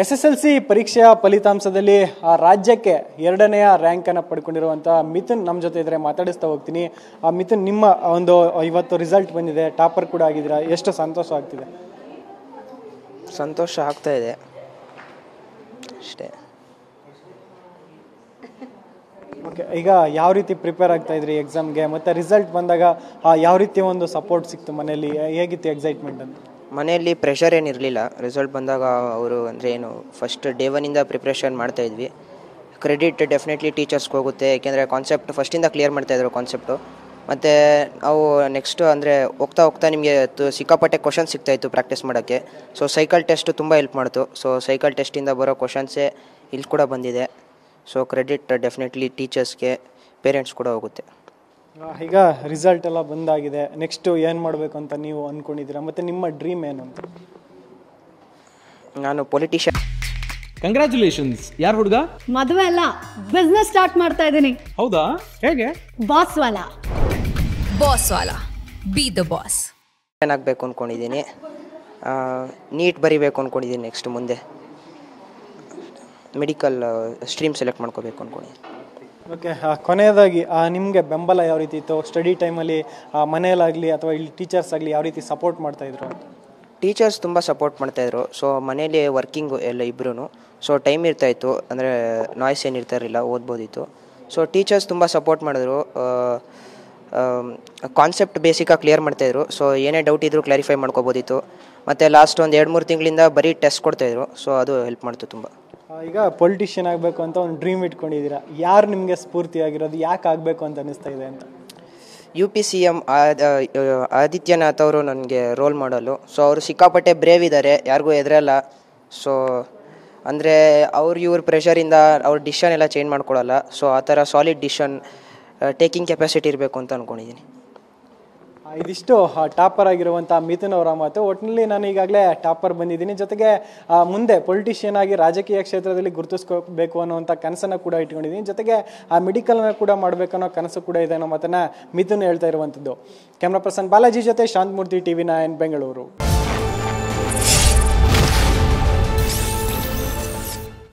SSLC ಪರೀಕ್ಷೆಯ ಫಲಿತಾಂಶದಲ್ಲಿ ರಾಜ್ಯಕ್ಕೆ 2ನೇ ರ್ಯಾಂಕ್ ಅನ್ನು ಪಡ್ಕೊಂಡಿರುವಂತ ಮಿಥುನ್ ನಮ್ಮ ಜೊತೆ ಇದ್ರೆ ಮಾತಾಡಿಸ್ತಾ ಹೋಗ್ತೀನಿ. ಮಿಥುನ್, ನಿಮ್ಮ ಒಂದು ಇವತ್ತು ರಿಸಲ್ಟ್ ಬಂದಿದೆ, ಟಾಪರ್ ಕೂಡ ಆಗಿದ್ದೀರಾ, ಎಷ್ಟು ಸಂತೋಷ ಆಗ್ತಿದೆ? ಸಂತೋಷ ಆಗ್ತಾ ಇದೆ ಅಷ್ಟೇ. ಓಕೆ, ಈಗ ಯಾವ ರೀತಿ ಪ್ರಿಪೇರ್ ಆಗ್ತಾ ಇದ್ರಿ ಎಕ್ಸಾಮ್ಗೆ, ಮತ್ತೆ ರಿಸಲ್ಟ್ ಬಂದಾಗ ಯಾವ ರೀತಿ ಒಂದು ಸಪೋರ್ಟ್ ಸಿಕ್ತು ಮನೆಯಲ್ಲಿ, ಹೇಗಿತ್ತು ಎಕ್ಸೈಟ್ಮೆಂಟ್ ಅಂತ? ಮನೆಯಲ್ಲಿ ಪ್ರೆಷರ್ ಏನಿರಲಿಲ್ಲ. ರಿಸಲ್ಟ್ ಬಂದಾಗ ಅವರು ಅಂದರೆ ಏನು ಫಸ್ಟ್ ಡೇ ಒನ್ನಿಂದ ಪ್ರಿಪ್ರೇಷನ್ ಮಾಡ್ತಾಯಿದ್ವಿ. ಕ್ರೆಡಿಟ್ ಡೆಫಿನೆಟ್ಲಿ ಟೀಚರ್ಸ್ಗೆ ಹೋಗುತ್ತೆ, ಏಕೆಂದರೆ ಕಾನ್ಸೆಪ್ಟ್ ಫಸ್ಟಿಂದ ಕ್ಲಿಯರ್ ಮಾಡ್ತಾಯಿದ್ರು ಕಾನ್ಸೆಪ್ಟು. ಮತ್ತು ನಾವು ನೆಕ್ಸ್ಟು ಅಂದರೆ ಹೋಗ್ತಾ ನಿಮಗೆ ಸಿಕ್ಕಾಪಟ್ಟೆ ಕ್ವಶನ್ಸ್ ಸಿಗ್ತಾಯಿತ್ತು ಪ್ರಾಕ್ಟೀಸ್ ಮಾಡೋಕ್ಕೆ. ಸೊ ಸೈಕಲ್ ಟೆಸ್ಟು ತುಂಬ ಹೆಲ್ಪ್ ಮಾಡ್ತು. ಸೊ ಸೈಕಲ್ ಟೆಸ್ಟಿಂದ ಬರೋ ಕ್ವಶನ್ಸೇ ಇಲ್ಲಿ ಕೂಡ ಬಂದಿದೆ. ಸೊ ಕ್ರೆಡಿಟ್ ಡೆಫಿನೆಟ್ಲಿ ಟೀಚರ್ಸ್ಗೆ, ಪೇರೆಂಟ್ಸ್ ಕೂಡ ಹೋಗುತ್ತೆ. ಈಗ ರಿಸಲ್ಟ್ ಎಲ್ಲ ಬಂದಾಗಿದೆ, ನೆಕ್ಸ್ಟ್ ಏನು ಮಾಡಬೇಕು ಅಂತ ನೀವು ಅಂದ್ಕೊಂಡಿದ್ದೀರಾ, ಮತ್ತು ನಿಮ್ಮ ಡ್ರೀಮ್ ಏನು ಅಂತ? ನಾನು ಪೊಲಿಟಿಷಿಯನ್. ಕಂಗ್ರ್ಯಾಚುಲೇಷನ್ಸ್. ಯಾರು ಹುಡುಗ? ಮದುವೆ ಅಲ್ಲ, ಬಿಸ್ನೆಸ್ ಸ್ಟಾರ್ಟ್ ಮಾಡ್ತಾ ಇದ್ದೀನಿ. ಹೌದಾ? ಹೇಗೆ? Boss Vala. Boss Vala, B the boss. ಏನಾಗಬೇಕು ಅಂದ್ಕೊಂಡಿದ್ದೀನಿ, ನೀಟ್ ಬರಿಬೇಕು ಅಂದ್ಕೊಂಡಿದ್ದೀನಿ. ನೆಕ್ಸ್ಟ್ ಮುಂದೆ ಮೆಡಿಕಲ್ ಸ್ಟ್ರೀಮ್ ಸೆಲೆಕ್ಟ್ ಮಾಡ್ಕೋಬೇಕು ಅಂದ್ಕೊಂಡಿದ್ದೀನಿ. ಓಕೆ, ಕೊನೆಯದಾಗಿ ನಿಮಗೆ ಬೆಂಬಲ ಯಾವ ರೀತಿ ಇತ್ತು ಸ್ಟಡಿ ಟೈಮಲ್ಲಿ? ಮನೆಯಲ್ಲಾಗಲಿ ಅಥವಾ ಇಲ್ಲಿ ಟೀಚರ್ಸ್ ಆಗಲಿ ಯಾವ ರೀತಿ ಸಪೋರ್ಟ್ ಮಾಡ್ತಾಯಿದ್ರು? ಟೀಚರ್ಸ್ ತುಂಬ ಸಪೋರ್ಟ್ ಮಾಡ್ತಾಯಿದ್ರು. ಸೊ ಮನೇಲಿ ವರ್ಕಿಂಗು ಎಲ್ಲ ಇಬ್ಬರೂ. ಸೊ ಟೈಮ್ ಇರ್ತಾಯಿತ್ತು, ಅಂದರೆ ನಾಯ್ಸ್ ಏನಿರ್ತಾ ಇರಲಿಲ್ಲ, ಓದ್ಬೋದಿತ್ತು. ಸೊ ಟೀಚರ್ಸ್ ತುಂಬ ಸಪೋರ್ಟ್ ಮಾಡಿದ್ರು. ಕಾನ್ಸೆಪ್ಟ್ ಬೇಸಿಕಾಗಿ ಕ್ಲಿಯರ್ ಮಾಡ್ತಾಯಿದ್ರು. ಸೊ ಏನೇ ಡೌಟ್ ಇದ್ದರೂ ಕ್ಲಾರಿಫೈ ಮಾಡ್ಕೋಬೋದಿತ್ತು. ಮತ್ತು ಲಾಸ್ಟ್ ಒಂದು 2-3 ತಿಂಗಳಿಂದ ಬರೀ ಟೆಸ್ಟ್ ಕೊಡ್ತಾಯಿದ್ರು. ಸೊ ಅದು ಹೆಲ್ಪ್ ಮಾಡ್ತು ತುಂಬ. ಈಗ ಪೊಲಿಟಿಷಿಯನ್ ಆಗಬೇಕು ಅಂತ ಒಂದು ಡ್ರೀಮ್ ಇಟ್ಕೊಂಡಿದ್ದೀರಾ, ಯಾರು ನಿಮಗೆ ಸ್ಫೂರ್ತಿ ಆಗಿರೋದು, ಯಾಕೆ ಆಗಬೇಕು ಅಂತ ಅನ್ನಿಸ್ತಾ ಇದೆ ಅಂತ? UP CM ಆದಿತ್ಯನಾಥ್ ಅವರು ನನಗೆ ರೋಲ್ ಮಾಡಲು. ಸೊ ಅವರು ಸಿಕ್ಕಾಪಟ್ಟೆ ಬ್ರೇವ್ ಇದ್ದಾರೆ, ಯಾರಿಗೂ ಹೆದರಲ್ಲ. ಸೊ ಅಂದರೆ ಇವ್ರ ಪ್ರೆಷರಿಂದ ಅವ್ರ ಡಿಸಿಷನ್ ಎಲ್ಲ ಚೇಂಜ್ ಮಾಡ್ಕೊಳ್ಳಲ್ಲ. ಸೊ ಆ ಥರ ಸಾಲಿಡ್ ಡಿಸಿಷನ್ ಟೇಕಿಂಗ್ ಕೆಪಾಸಿಟಿ ಇರಬೇಕು ಅಂತ ಅಂದ್ಕೊಂಡಿದ್ದೀನಿ. ಇದಿಷ್ಟು ಟಾಪರ್ ಆಗಿರುವಂಥ ಮಿಥುನ್ ಅವರ ಮಾತು. ಒಟ್ಟಿನಲ್ಲಿ ನಾನು ಈಗಾಗಲೇ ಟಾಪರ್ ಬಂದಿದ್ದೀನಿ, ಜೊತೆಗೆ ಮುಂದೆ ಪೊಲಿಟಿಷಿಯನ್ ಆಗಿ ರಾಜಕೀಯ ಕ್ಷೇತ್ರದಲ್ಲಿ ಗುರುತಿಸ್ಕೋಬೇಕು ಅನ್ನೋವಂಥ ಕನಸನ್ನು ಕೂಡ ಇಟ್ಕೊಂಡಿದ್ದೀನಿ. ಜೊತೆಗೆ ಮೆಡಿಕಲ್ನ ಕೂಡ ಮಾಡಬೇಕನ್ನೋ ಕನಸು ಕೂಡ ಇದೆ ಅನ್ನೋ ಮಾತನ್ನು ಮಿಥುನ್ ಹೇಳ್ತಾ ಇರುವಂಥದ್ದು. ಕ್ಯಾಮ್ರಾ ಪರ್ಸನ್ ಬಾಲಾಜಿ ಜೊತೆ ಶಾಂತಮೂರ್ತಿ, TV9 ಬೆಂಗಳೂರು.